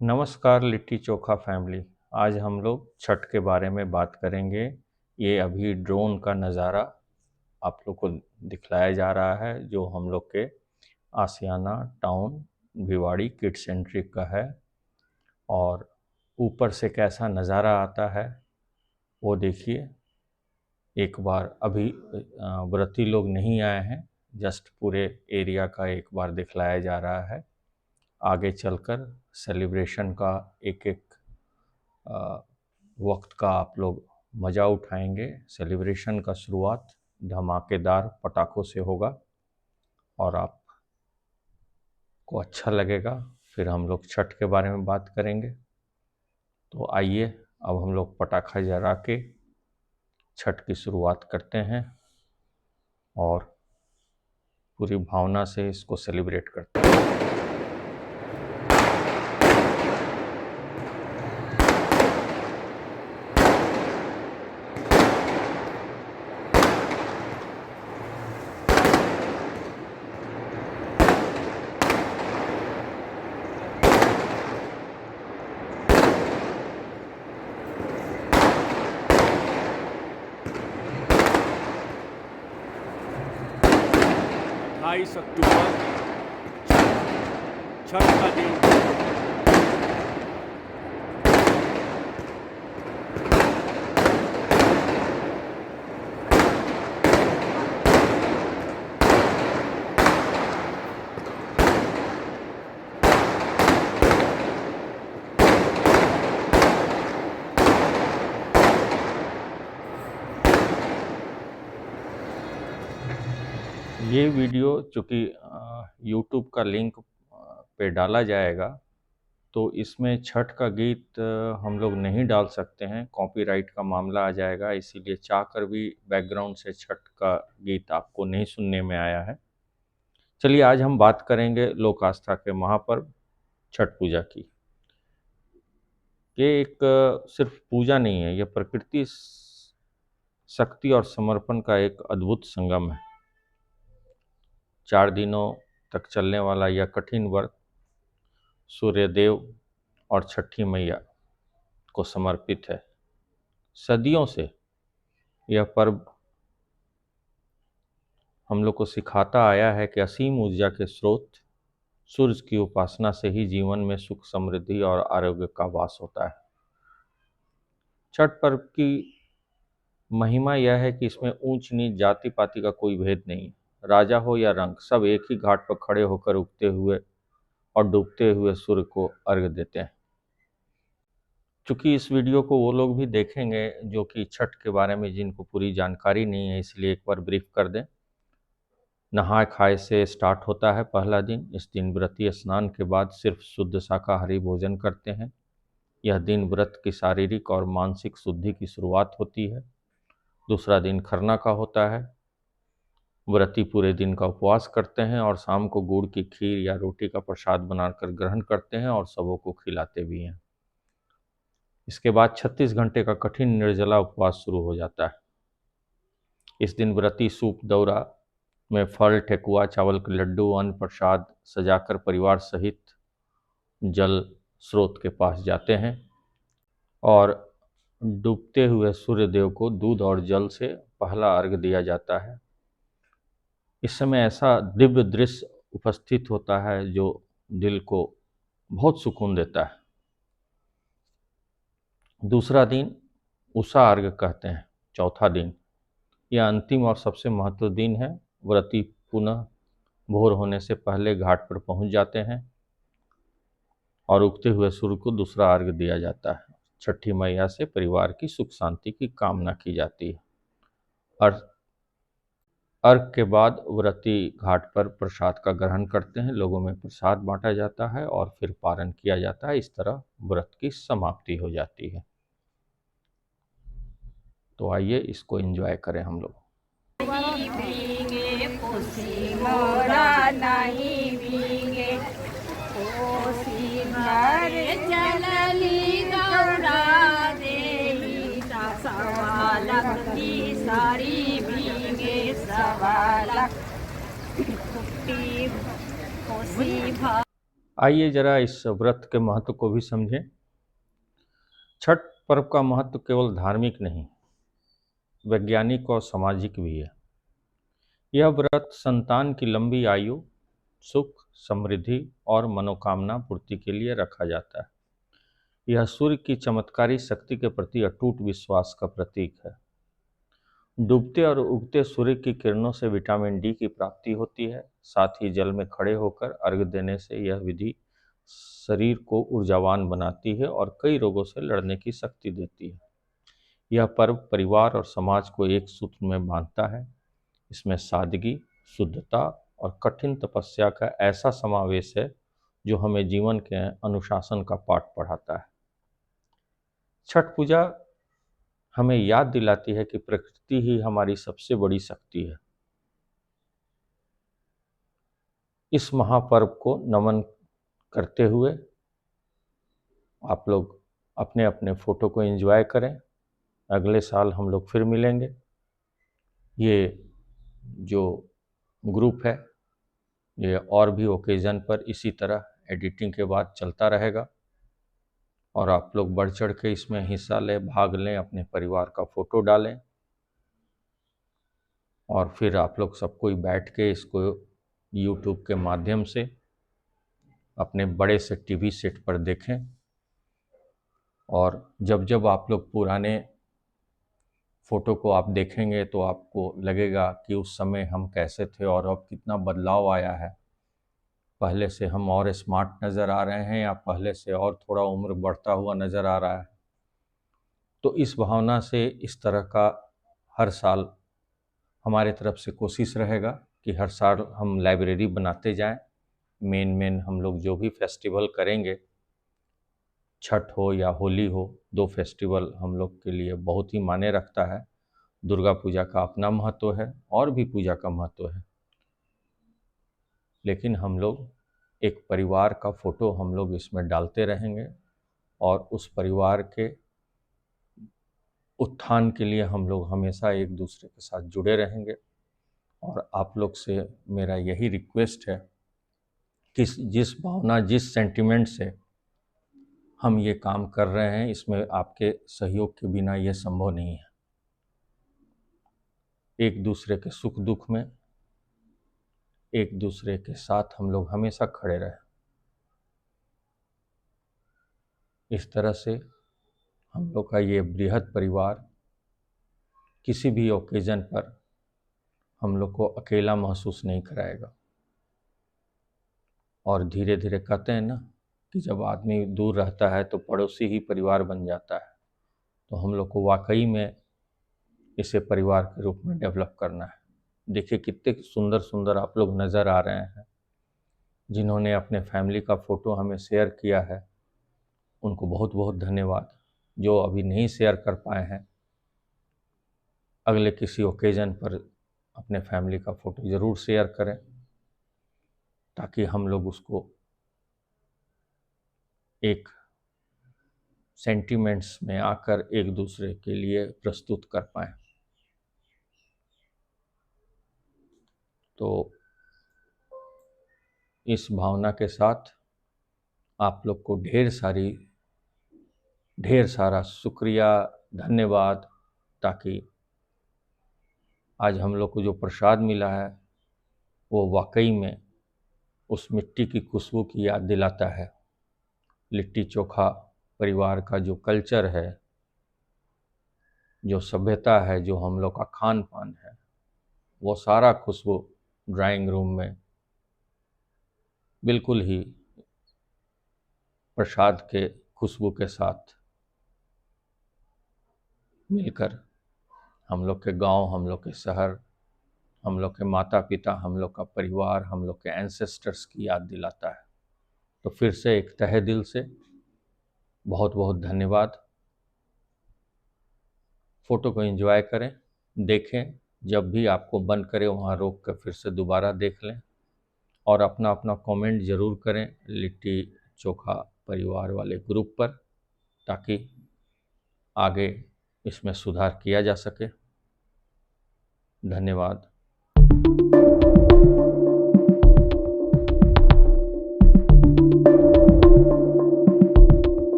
नमस्कार लिट्टी चोखा फैमिली। आज हम लोग छठ के बारे में बात करेंगे। ये अभी ड्रोन का नज़ारा आप लोग को दिखलाया जा रहा है जो हम लोग के आसियाना टाउन भिवाड़ी किड सेंट्रिक का है। और ऊपर से कैसा नज़ारा आता है वो देखिए एक बार। अभी व्रती लोग नहीं आए हैं, जस्ट पूरे एरिया का एक बार दिखलाया जा रहा है। आगे चलकर सेलिब्रेशन का एक एक वक्त का आप लोग मज़ा उठाएंगे। सेलिब्रेशन का शुरुआत धमाकेदार पटाखों से होगा और आपको अच्छा लगेगा। फिर हम लोग छठ के बारे में बात करेंगे। तो आइए अब हम लोग पटाखा जला के छठ की शुरुआत करते हैं और पूरी भावना से इसको सेलिब्रेट करते हैं। अक्टूबर छठ का दिन। ये वीडियो चूँकि यूट्यूब का लिंक पे डाला जाएगा तो इसमें छठ का गीत हम लोग नहीं डाल सकते हैं, कॉपीराइट का मामला आ जाएगा। इसीलिए चाहकर भी बैकग्राउंड से छठ का गीत आपको नहीं सुनने में आया है। चलिए आज हम बात करेंगे लोक आस्था के महापर्व छठ पूजा की। ये एक सिर्फ पूजा नहीं है, ये प्रकृति शक्ति और समर्पण का एक अद्भुत संगम है। 4 दिनों तक चलने वाला यह कठिन व्रत सूर्यदेव और छठी मैया को समर्पित है। सदियों से यह पर्व हम लोग को सिखाता आया है कि असीम ऊर्जा के स्रोत सूर्य की उपासना से ही जीवन में सुख समृद्धि और आरोग्य का वास होता है। छठ पर्व की महिमा यह है कि इसमें ऊंच नीच जाति पाति का कोई भेद नहीं, राजा हो या रंग, सब एक ही घाट पर खड़े होकर उगते हुए और डूबते हुए सूर्य को अर्घ्य देते हैं। चूँकि इस वीडियो को वो लोग भी देखेंगे जो कि छठ के बारे में जिनको पूरी जानकारी नहीं है, इसलिए एक बार ब्रीफ कर दें। नहाय खाए से स्टार्ट होता है पहला दिन। इस दिन व्रती स्नान के बाद सिर्फ शुद्ध शाकाहारी भोजन करते हैं। यह दिन व्रत की शारीरिक और मानसिक शुद्धि की शुरुआत होती है। दूसरा दिन खरना का होता है। व्रती पूरे दिन का उपवास करते हैं और शाम को गुड़ की खीर या रोटी का प्रसाद बनाकर ग्रहण करते हैं और सबों को खिलाते भी हैं। इसके बाद 36 घंटे का कठिन निर्जला उपवास शुरू हो जाता है। इस दिन व्रती सूप दौरा में फल, ठेकुआ, चावल के लड्डू, अन्न प्रसाद सजाकर परिवार सहित जल स्रोत के पास जाते हैं और डूबते हुए सूर्यदेव को दूध और जल से पहला अर्घ्य दिया जाता है। इस समय ऐसा दिव्य दृश्य उपस्थित होता है जो दिल को बहुत सुकून देता है। दूसरा दिन उषा अर्घ्य कहते हैं। चौथा दिन यह अंतिम और सबसे महत्वपूर्ण दिन है। व्रती पुनः भोर होने से पहले घाट पर पहुंच जाते हैं और उगते हुए सूर्य को दूसरा अर्घ्य दिया जाता है। छठी मैया से परिवार की सुख शांति की कामना की जाती है। अर्घ के बाद व्रती घाट पर प्रसाद का ग्रहण करते हैं। लोगों में प्रसाद बांटा जाता है और फिर पारण किया जाता है। इस तरह व्रत की समाप्ति हो जाती है। तो आइए इसको एंजॉय करें हम लोग। मोरा नहीं भीगे कोसी भर चलली गौरा देही सवालक की सारी भीगे सवालक कोसी भर। आइए जरा इस व्रत के महत्व को भी समझें। छठ पर्व का महत्व केवल धार्मिक नहीं, वैज्ञानिक और सामाजिक भी है। यह व्रत संतान की लंबी आयु, सुख, समृद्धि और मनोकामना पूर्ति के लिए रखा जाता है। यह सूर्य की चमत्कारी शक्ति के प्रति अटूट विश्वास का प्रतीक है। डूबते और उगते सूर्य की किरणों से विटामिन डी की प्राप्ति होती है। साथ ही जल में खड़े होकर अर्घ्य देने से यह विधि शरीर को ऊर्जावान बनाती है और कई रोगों से लड़ने की शक्ति देती है। यह पर्व परिवार और समाज को एक सूत्र में बांधता है। इसमें सादगी, शुद्धता और कठिन तपस्या का ऐसा समावेश है जो हमें जीवन के अनुशासन का पाठ पढ़ाता है। छठ पूजा हमें याद दिलाती है कि प्रकृति ही हमारी सबसे बड़ी शक्ति है। इस महापर्व को नमन करते हुए आप लोग अपने अपने फोटो को एंजॉय करें। अगले साल हम लोग फिर मिलेंगे। ये जो ग्रुप है ये और भी ओकेज़न पर इसी तरह एडिटिंग के बाद चलता रहेगा और आप लोग बढ़ चढ़ के इसमें हिस्सा लें, भाग लें, अपने परिवार का फ़ोटो डालें और फिर आप लोग सब कोई बैठ के इसको यूट्यूब के माध्यम से अपने बड़े से टीवी सेट पर देखें। और जब जब आप लोग पुराने फ़ोटो को आप देखेंगे तो आपको लगेगा कि उस समय हम कैसे थे और अब कितना बदलाव आया है। पहले से हम और स्मार्ट नज़र आ रहे हैं या पहले से और थोड़ा उम्र बढ़ता हुआ नज़र आ रहा है। तो इस भावना से इस तरह का हर साल हमारे तरफ से कोशिश रहेगा कि हर साल हम लाइब्रेरी बनाते जाएं। मेन हम लोग जो भी फेस्टिवल करेंगे, छठ हो या होली हो, दो फेस्टिवल हम लोग के लिए बहुत ही मायने रखता है। दुर्गा पूजा का अपना महत्व है और भी पूजा का महत्व है, लेकिन हम लोग एक परिवार का फ़ोटो हम लोग इसमें डालते रहेंगे और उस परिवार के उत्थान के लिए हम लोग हमेशा एक दूसरे के साथ जुड़े रहेंगे। और आप लोग से मेरा यही रिक्वेस्ट है कि जिस भावना, जिस सेंटिमेंट से हम ये काम कर रहे हैं, इसमें आपके सहयोग के बिना ये संभव नहीं है। एक दूसरे के सुख दुख में एक दूसरे के साथ हम लोग हमेशा खड़े रहें। इस तरह से हम लोग का ये बृहद परिवार किसी भी ओकेज़न पर हम लोग को अकेला महसूस नहीं कराएगा। और धीरे धीरे कहते हैं ना कि जब आदमी दूर रहता है तो पड़ोसी ही परिवार बन जाता है। तो हम लोग को वाकई में इसे परिवार के रूप में डेवलप करना है। देखिए कितने सुंदर सुंदर आप लोग नज़र आ रहे हैं। जिन्होंने अपने फैमिली का फ़ोटो हमें शेयर किया है उनको बहुत बहुत धन्यवाद। जो अभी नहीं शेयर कर पाए हैं, अगले किसी ओकेज़न पर अपने फैमिली का फ़ोटो ज़रूर शेयर करें ताकि हम लोग उसको एक सेंटिमेंट्स में आकर एक दूसरे के लिए प्रस्तुत कर पाएँ। तो इस भावना के साथ आप लोग को ढेर सारा शुक्रिया, धन्यवाद, ताकि आज हम लोग को जो प्रसाद मिला है वो वाकई में उस मिट्टी की खुशबू की याद दिलाता है। लिट्टी चोखा परिवार का जो कल्चर है, जो सभ्यता है, जो हम लोग का खान पान है, वो सारा खुशबू ड्राइंग रूम में बिल्कुल ही प्रसाद के खुशबू के साथ मिलकर हम लोग के गांव, हम लोग के शहर, हम लोग के माता पिता, हम लोग का परिवार, हम लोग के एंसेस्टर्स की याद दिलाता है। तो फिर से एक तहे दिल से बहुत बहुत धन्यवाद। फ़ोटो को एंजॉय करें, देखें, जब भी आपको मन करे वहाँ रोक कर फिर से दोबारा देख लें और अपना अपना कमेंट ज़रूर करें लिट्टी चोखा परिवार वाले ग्रुप पर, ताकि आगे इसमें सुधार किया जा सके। धन्यवाद।